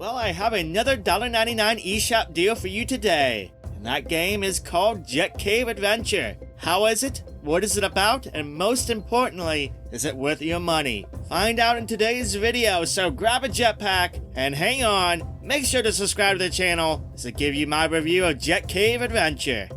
Well, I have another $1.99 eShop deal for you today. And that game is called Jet Cave Adventure. How is it? What is it about? And most importantly, is it worth your money? Find out in today's video, so grab a jetpack and hang on. Make sure to subscribe to the channel to give you my review of Jet Cave Adventure.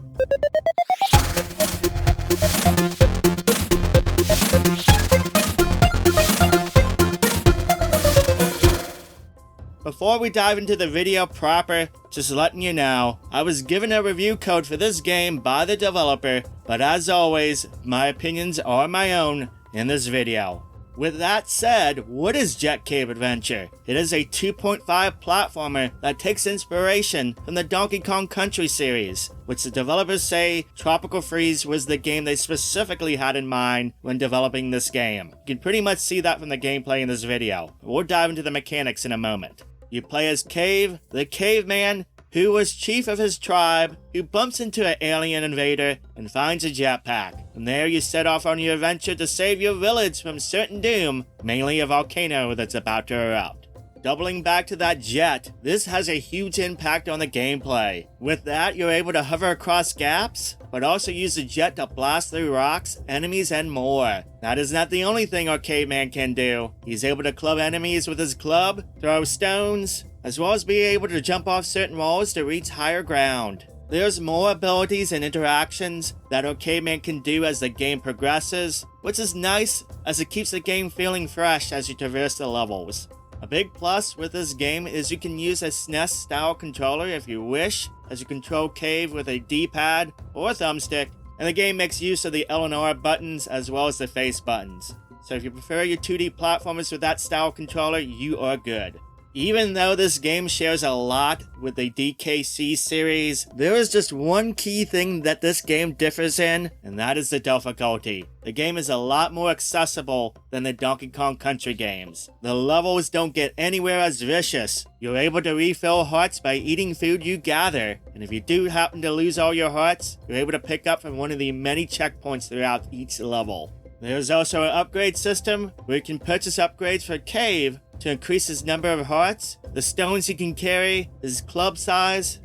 Before we dive into the video proper, just letting you know, I was given a review code for this game by the developer, but as always, my opinions are my own in this video. With that said, what is Jet Cave Adventure? It is a 2.5 platformer that takes inspiration from the Donkey Kong Country series, which the developers say Tropical Freeze was the game they specifically had in mind when developing this game. You can pretty much see that from the gameplay in this video. We'll dive into the mechanics in a moment. You play as Kave, the caveman, who was chief of his tribe, who bumps into an alien invader and finds a jetpack. From there you set off on your adventure to save your village from certain doom, mainly a volcano that's about to erupt. Doubling back to that jet, this has a huge impact on the gameplay. With that, you're able to hover across gaps, but also use the jet to blast through rocks, enemies, and more. That is not the only thing our caveman can do. He's able to club enemies with his club, throw stones, as well as be able to jump off certain walls to reach higher ground. There's more abilities and interactions that our caveman can do as the game progresses, which is nice as it keeps the game feeling fresh as you traverse the levels. A big plus with this game is you can use a SNES style controller if you wish, as you control Kave with a D-pad or a thumbstick, and the game makes use of the L and R buttons as well as the face buttons. So if you prefer your 2D platformers with that style controller, you are good. Even though this game shares a lot with the DKC series, there is just one key thing that this game differs in, and that is the difficulty. The game is a lot more accessible than the Donkey Kong Country games. The levels don't get anywhere as vicious. You're able to refill hearts by eating food you gather, and if you do happen to lose all your hearts, you're able to pick up from one of the many checkpoints throughout each level. There's also an upgrade system where you can purchase upgrades for Kave to increase his number of hearts, the stones he can carry, his club size,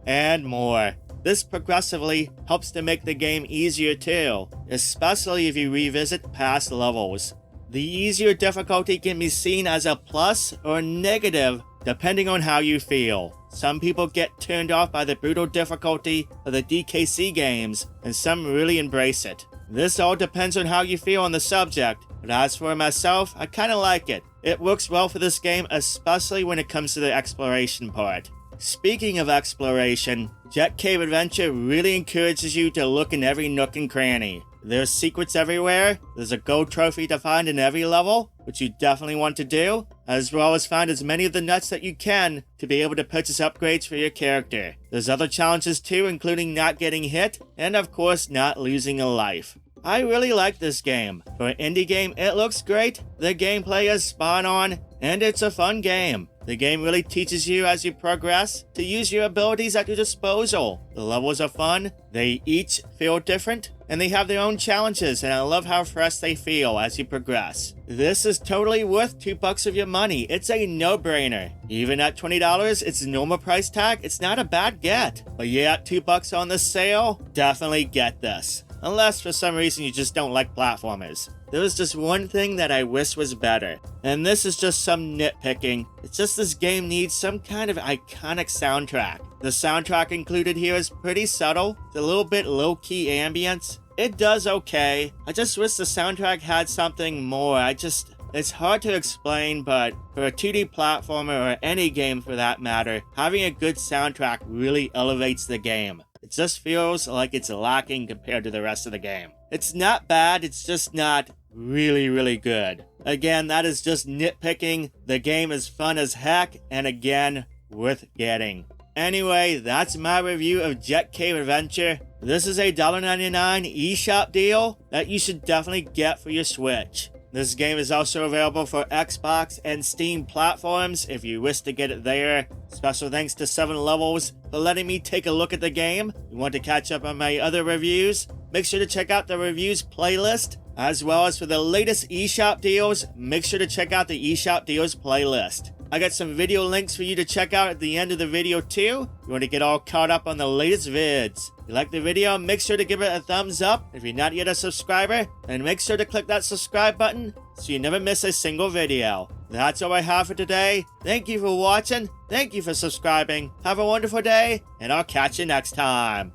and more. This progressively helps to make the game easier too, especially if you revisit past levels. The easier difficulty can be seen as a plus or negative depending on how you feel. Some people get turned off by the brutal difficulty of the DKC games, and some really embrace it. This all depends on how you feel on the subject, but as for myself, I kinda like it. It works well for this game, especially when it comes to the exploration part. Speaking of exploration, Jet Cave Adventure really encourages you to look in every nook and cranny. There's secrets everywhere, there's a gold trophy to find in every level, which you definitely want to do, as well as find as many of the nuts that you can to be able to purchase upgrades for your character. There's other challenges too, including not getting hit, and of course not losing a life. I really like this game. For an indie game, it looks great, the gameplay is spot on, and it's a fun game. The game really teaches you as you progress to use your abilities at your disposal. The levels are fun, they each feel different, and they have their own challenges, and I love how fresh they feel as you progress. This is totally worth $2 of your money. It's a no-brainer. Even at $20, its normal price tag, it's not a bad get. But yeah, at $2 on the sale, definitely get this. Unless for some reason you just don't like platformers. There was just one thing that I wish was better, and this is just some nitpicking. It's just this game needs some kind of iconic soundtrack. The soundtrack included here is pretty subtle, it's a little bit low-key ambience. It does okay. I just wish the soundtrack had something more. It's hard to explain, but for a 2D platformer or any game for that matter, having a good soundtrack really elevates the game. It just feels like it's lacking compared to the rest of the game. It's not bad, it's just not really good. Again, that is just nitpicking. The game is fun as heck, and again, worth getting. Anyway, that's my review of Jet Cave Adventure. This is a $1.99 eShop deal that you should definitely get for your Switch. This game is also available for Xbox and Steam platforms if you wish to get it there. Special thanks to 7 Levels for letting me take a look at the game. If you want to catch up on my other reviews, make sure to check out the reviews playlist. As well as for the latest eShop deals, make sure to check out the eShop deals playlist. I got some video links for you to check out at the end of the video too. You want to get all caught up on the latest vids. If you like the video, make sure to give it a thumbs up. If you're not yet a subscriber, then make sure to click that subscribe button so you never miss a single video. That's all I have for today. Thank you for watching. Thank you for subscribing. Have a wonderful day, and I'll catch you next time.